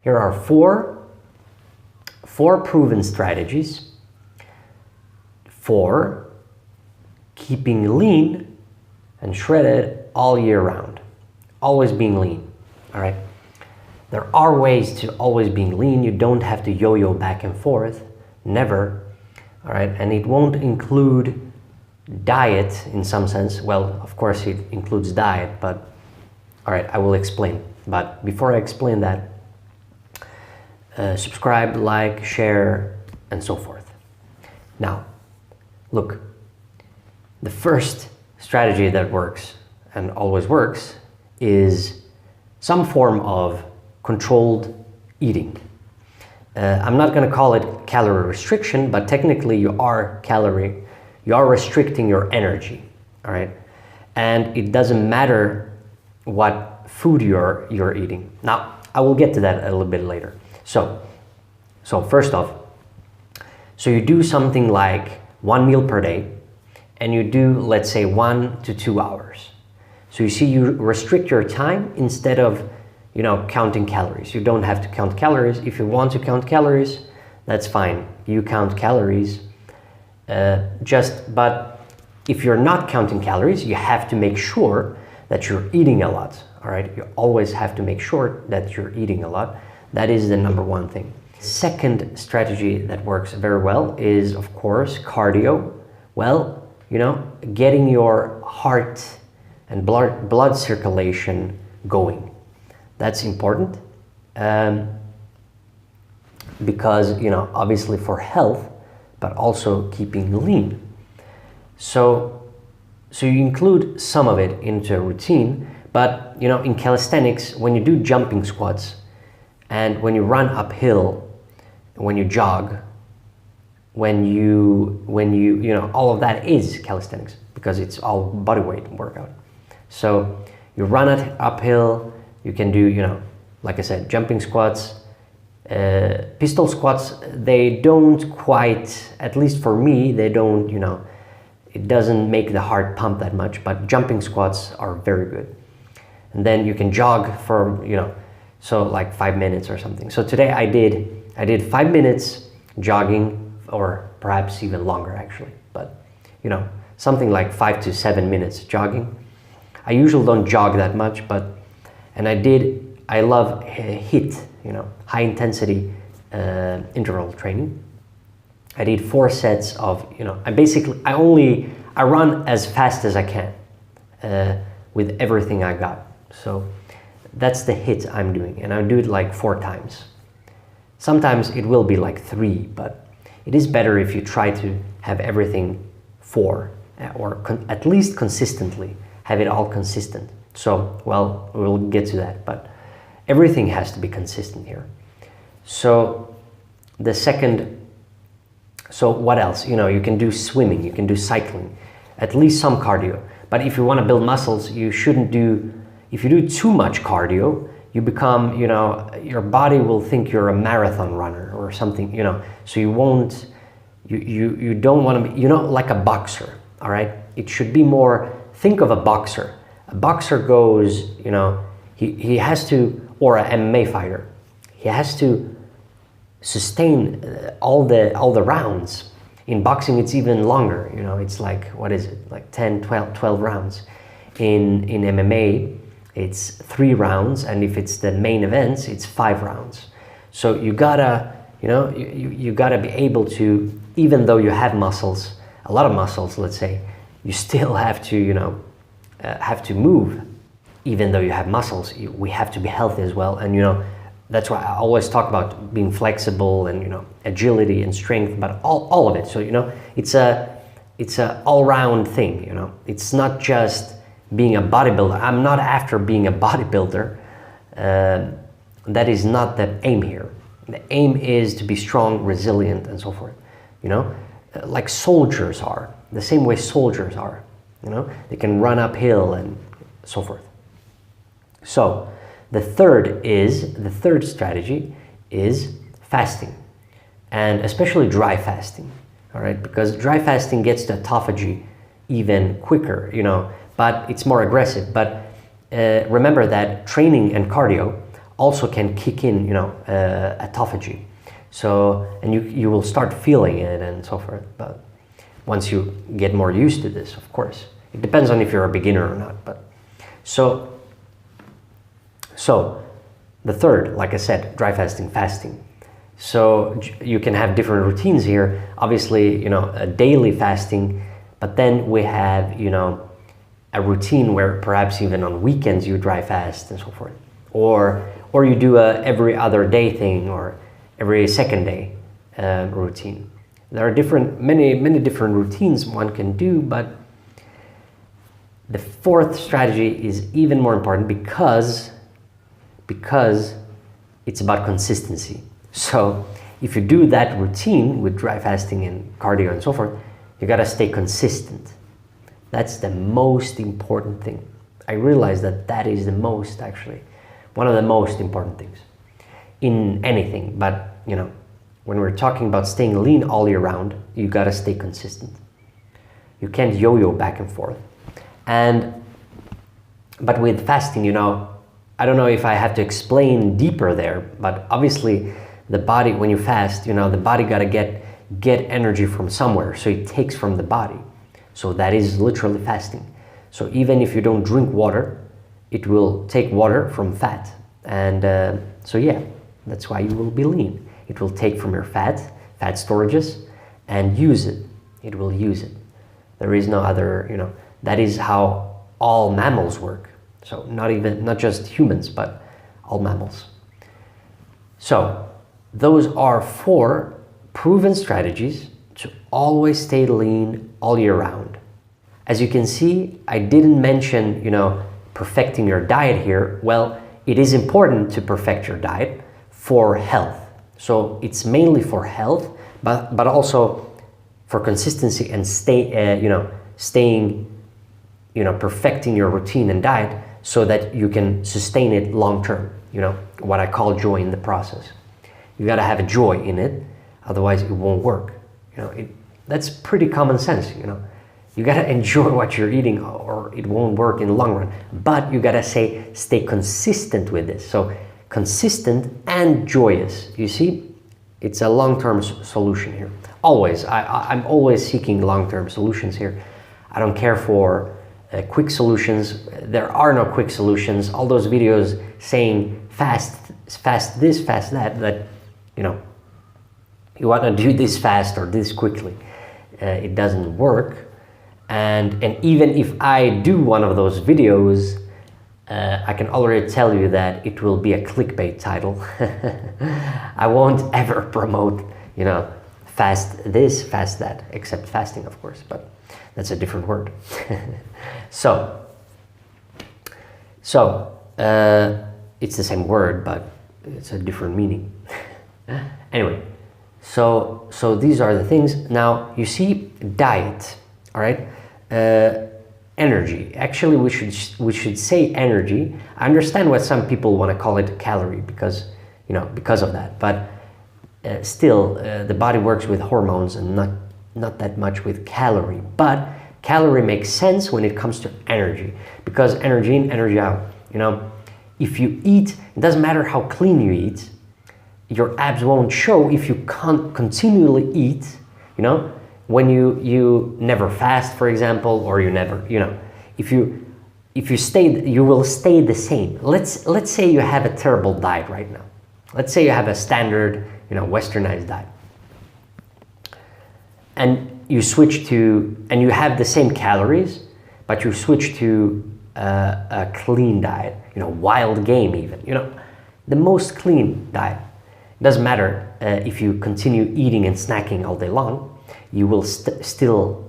Here are four proven strategies for keeping lean and shredded all year round. Always being lean, all right? There are ways to always being lean. You don't have to yo-yo back and forth, never, all right? And it won't include diet in some sense. Well, of course it includes diet, but all right, I will explain. But before I explain that, subscribe, like, share, and so forth. Now, look, the first strategy that works and always works is some form of controlled eating. I'm not going to call it calorie restriction, but technically you are restricting your energy, all right? And it doesn't matter what food you're eating. Now, I will get to that a little bit later. So first off, so you do something like 1 meal per day, and you do, let's say, 1 to 2 hours. So you see, you restrict your time instead of, counting calories. You don't have to count calories. If you want to count calories, that's fine. You count calories. But if you're not counting calories, you have to make sure that you're eating a lot. All right, you always have to make sure that you're eating a lot. That is the number one thing. Second strategy that works very well is, of course, cardio. Well, getting your heart and blood circulation going. That's important because, obviously for health, but also keeping lean. So you include some of it into a routine, but, in calisthenics, when you do jumping squats and when you run uphill, when you jog, when you all of that is calisthenics because it's all body weight workout. So you run it uphill, you can do, like I said, jumping squats, pistol squats. They don't quite, at least for me, they don't, it doesn't make the heart pump that much, but jumping squats are very good. And then you can jog for, so like 5 minutes or something. So today I did 5 minutes jogging, or perhaps even longer actually, but something like 5 to 7 minutes jogging. I usually don't jog that much, I love HIIT, high intensity interval training. I did 4 sets of, I run as fast as I can with everything I got. So that's the HIIT I'm doing, and I do it like 4 times. Sometimes it will be like 3, but it is better if you try to have everything 4, or at least consistently, have it all consistent. So, well, we'll get to that, but everything has to be consistent here. So what else? You can do swimming, you can do cycling, at least some cardio. But if you want to build muscles, you shouldn't do, if you do too much cardio, you become, your body will think you're a marathon runner or something, so you won't, you don't want to be, like a boxer, all right? It should be more, think of a boxer. A boxer goes, he has to, or an MMA fighter, he has to sustain all the rounds. In boxing, it's even longer, it's like, what is it? Like 10, 12 rounds. In MMA, it's 3 rounds, and if it's the main events, it's 5 rounds. So you gotta, you gotta be able to, even though you have muscles, a lot of muscles, let's say, you still have to, have to move. Even though you have muscles, we have to be healthy as well. And that's why I always talk about being flexible and agility and strength, but all of it. So it's a all-round thing. It's not just being a bodybuilder. I'm not after being a bodybuilder. That is not the aim here. The aim is to be strong, resilient, and so forth. Like soldiers are, the same way soldiers are. They can run uphill and so forth. So the third strategy is fasting, and especially dry fasting. All right, because dry fasting gets to autophagy even quicker, but it's more aggressive. But remember that training and cardio also can kick in, autophagy. So, and you will start feeling it and so forth. But once you get more used to this, of course, it depends on if you're a beginner or not. But so the third, like I said, dry fasting, fasting. So you can have different routines here. Obviously, a daily fasting, but then we have, a routine where perhaps even on weekends you dry fast and so forth. Or you do a every other day thing or every second day routine. There are many different routines one can do, but the fourth strategy is even more important because it's about consistency. So if you do that routine with dry fasting and cardio and so forth, you gotta stay consistent. That's the most important thing. I realize that is the most, actually, one of the most important things in anything. But, when we're talking about staying lean all year round, you gotta stay consistent. You can't yo-yo back and forth. But with fasting, I don't know if I have to explain deeper there, but obviously the body, when you fast, the body gotta get energy from somewhere, so it takes from the body. So that is literally fasting. So even if you don't drink water, it will take water from fat. And so yeah, that's why you will be lean. It will take from your fat storages and use it. It will use it. There is no other, that is how all mammals work. So not just humans, but all mammals. So those are 4 proven strategies to always stay lean all year round. As you can see, I didn't mention, perfecting your diet here. Well, it is important to perfect your diet for health. So it's mainly for health, but also for consistency and staying, perfecting your routine and diet so that you can sustain it long term. What I call joy in the process. You gotta have a joy in it, otherwise it won't work. That's pretty common sense. You gotta enjoy what you're eating, or it won't work in the long run. But you gotta stay consistent with this. So consistent and joyous. You see, it's a long-term solution here. Always, I'm always seeking long-term solutions here. I don't care for quick solutions. There are no quick solutions. All those videos saying fast this, fast that, you want to do this fast or this quickly. It doesn't work. And even if I do one of those videos, I can already tell you that it will be a clickbait title. I won't ever promote, fast this, fast that, except fasting, of course, but that's a different word. So it's the same word, but it's a different meaning. Anyway, so these are the things. Now, you see, diet, all right? Energy. Actually, we should say energy. I understand what some people want to call it calorie because of that. But still, the body works with hormones and not that much with calorie. But calorie makes sense when it comes to energy, because energy in, energy out. If you eat, it doesn't matter how clean you eat, your abs won't show if you can't continually eat. When you never fast, for example, or you never, if you stay, you will stay the same. Let's say you have a terrible diet right now. Let's say you have a standard, westernized diet, and you switch to, and you have the same calories, but you switch to a clean diet, wild game even, the most clean diet. It doesn't matter if you continue eating and snacking all day long. You will still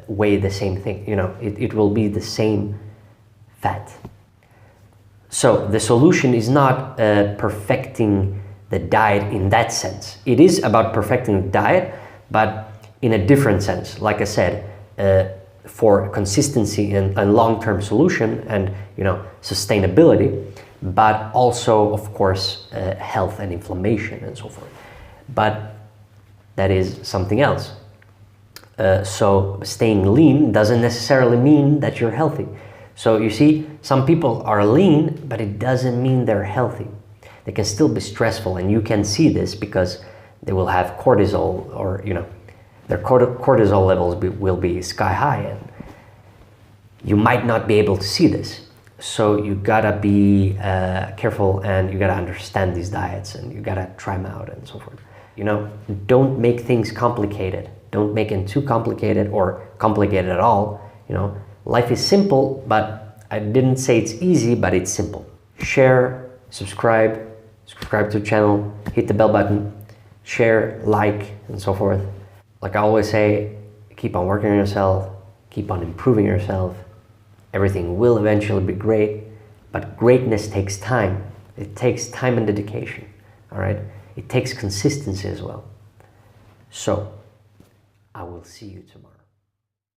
weigh the same thing. It will be the same fat. So the solution is not perfecting the diet in that sense. It is about perfecting the diet, but in a different sense. Like I said, for consistency and long-term solution and sustainability, but also, of course, health and inflammation and so forth. But that is something else. So staying lean doesn't necessarily mean that you're healthy. So you see, some people are lean, but it doesn't mean they're healthy. They can still be stressful, and you can see this because they will have cortisol, or their cortisol levels will be sky high, and you might not be able to see this. So you gotta be careful, and you gotta understand these diets, and you gotta try them out and so forth. Don't make things complicated. Don't make it too complicated or complicated at all. Life is simple, but I didn't say it's easy, but it's simple. Share, subscribe to the channel, hit the bell button, share, like, and so forth. Like I always say, keep on working on yourself, keep on improving yourself. Everything will eventually be great, but greatness takes time. It takes time and dedication, all right? It takes consistency as well. So, I will see you tomorrow.